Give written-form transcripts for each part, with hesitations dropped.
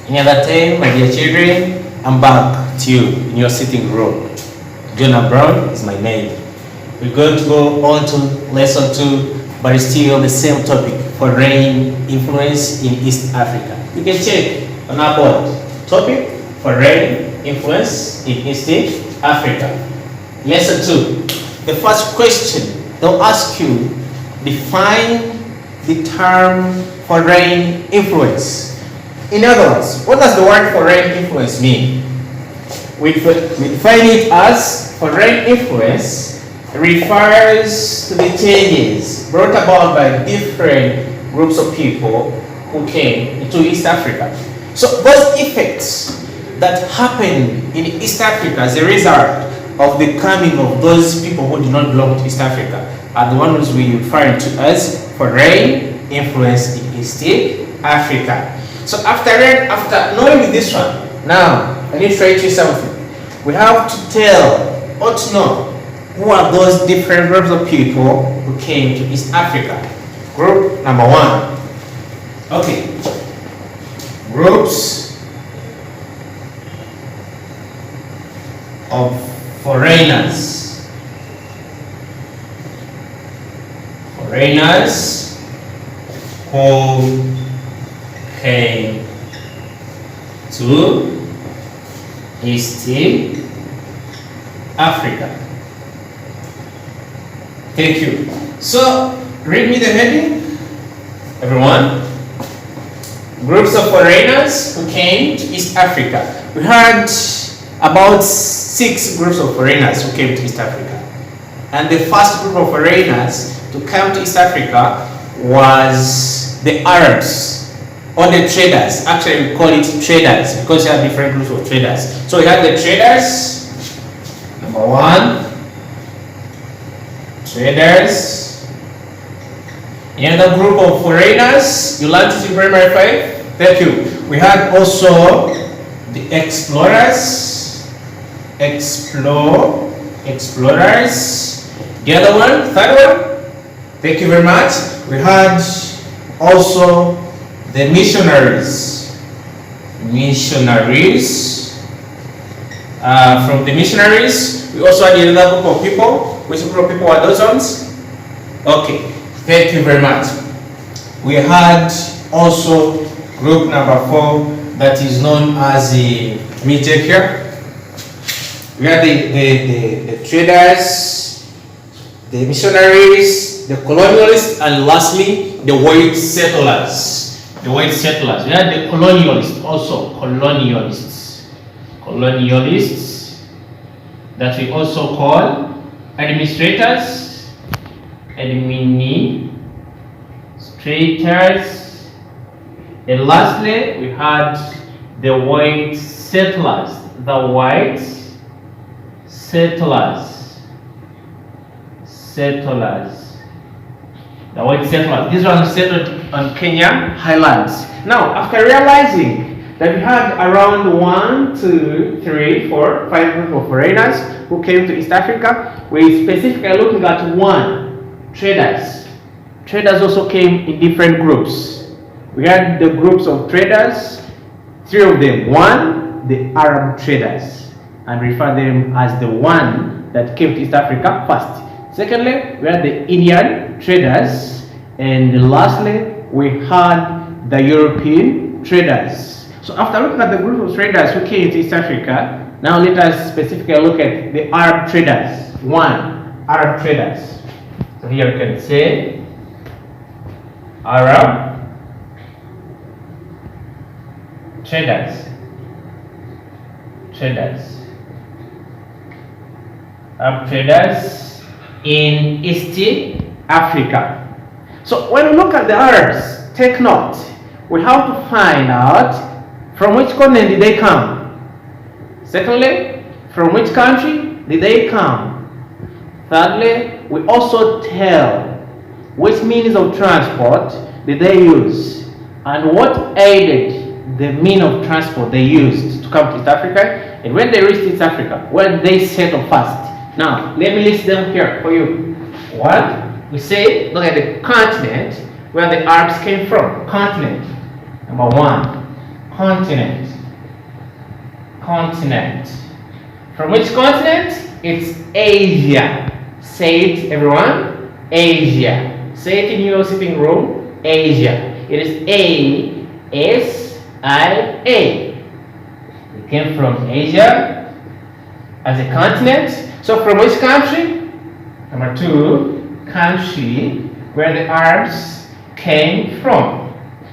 Any other time, my dear children, I'm back to you in your sitting room. Jonah Brown is my name. We're going to go on to lesson 2, but it's still the same topic, foreign influence in East Africa. You can check on our board. Topic, foreign influence in East Africa. Lesson 2. The first question, they'll ask you, define the term foreign influence. In other words, what does the word foreign influence mean? We define it as foreign influence refers to the changes brought about by different groups of people who came into East Africa. So those effects that happen in East Africa as a result of the coming of those people who do not belong to East Africa are the ones we refer to as foreign influence in East Africa. So after knowing this one, now I need to try to something. We have to tell or to know who are those different groups of people who came to East Africa. Group number 1. Okay. Groups of foreigners. Foreigners who came to East Africa. Thank you. So, read me the heading, everyone. Groups of foreigners who came to East Africa. We had about 6 groups of foreigners who came to East Africa. And the first group of foreigners to come to East Africa was the Arabs. Or the traders. Actually, we call it traders because we have different groups of traders. So we have the traders. Number 1. Traders. Another group of foreigners. You learned it in primary 5. Thank you. We had also the explorers. Explorers. The other one, third one. Thank you very much. We had also the missionaries. From the missionaries, we also had another group of people. Which group of people are those ones? Okay, thank you very much. We had also group number 4 that is known as the, let me check here. We had the traders, the missionaries, the colonialists, and lastly, the white settlers. The white settlers. We had the colonialists also. Colonialists that we also call administrators. And lastly, we had the white settlers. The white settlers. These ones settled on Kenya highlands. Now, after realizing that we had around 1, 2, 3, 4, 5 groups of foreigners who came to East Africa, we specifically looking at 1, traders. Traders also came in different groups. We had the groups of traders, 3 of them. 1, the Arab traders, and refer them as the one that came to East Africa first. Secondly, we had the Indian traders, and lastly, we had the European traders. So after looking at the group of traders who came to East Africa, now let us specifically look at the Arab traders. 1, Arab traders. So here you can say Arab traders. Arab traders in East Africa. So when we look at the Arabs, take note, we have to find out from which continent did they come. Secondly, from which country did they come. Thirdly, we also tell which means of transport did they use and what aided the mean of transport they used to come to East Africa, and when they reached East Africa, where did they settle first. Now, let me list them here for you. 1, we say, look at the continent where the Arabs came from. Continent. Number 1. Continent. Continent. From which continent? It's Asia. Say it, everyone. Asia. Say it in your sitting room. Asia. It is A-S-I-A. It came from Asia as a continent. So from which country? Number 2, country where the Arabs came from.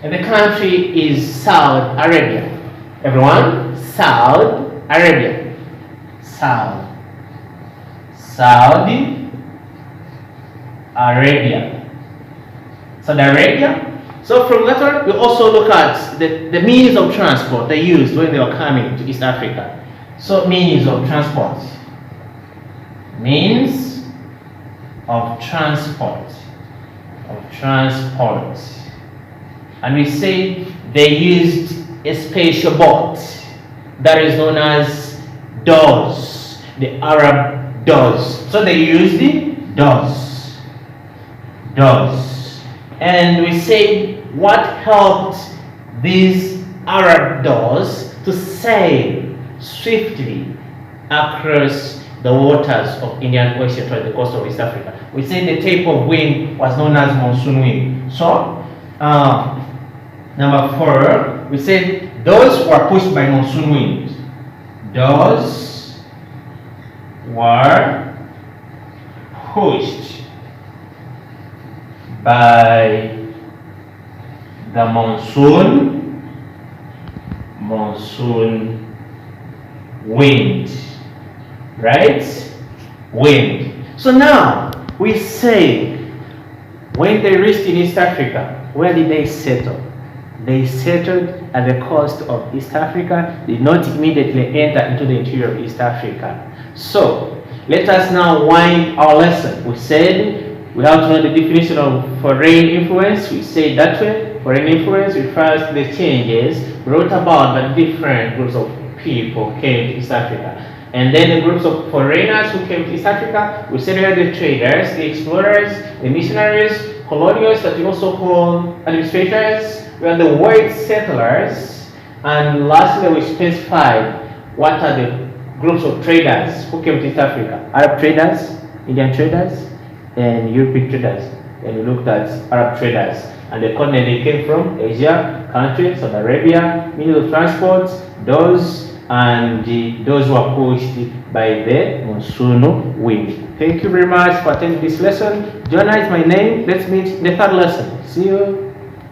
And the country is Saudi Arabia. Everyone, Saudi Arabia. Saudi Arabia. Saudi Arabia. So from that one, we also look at the means of transport they used when they were coming to East Africa. So means of transport. Means of transport. And we say they used a special boat that is known as doors, the Arab doors. So they used the doors. And we say what helped these Arab doors to sail swiftly across the waters of Indian Ocean toward the coast of East Africa. We say the type of wind was known as monsoon wind. So, number 4, we said those were pushed by monsoon wind. Those were pushed by the monsoon wind, right? Wind. So now we say when they reached in East Africa, where did they settle? They settled at the coast of East Africa, did not immediately enter into the interior of East Africa. So let us now wind our lesson. We said we have to know the definition of foreign influence. We say that way. Foreign influence refers to the changes brought about by different groups of people who came to East Africa. And then the groups of foreigners who came to East Africa, we said here the traders, the explorers, the missionaries, colonials that we also call administrators, we are the white settlers, and lastly we specified what are the groups of traders who came to East Africa. Arab traders, Indian traders, and European traders. And we looked at Arab traders. And the continent they came from, Asia, countries, Saudi Arabia, means of transport, those those who are pushed by the monsoon wind. Thank you very much for attending this lesson. Jonah is my name. Let's meet in the 3rd lesson. See you.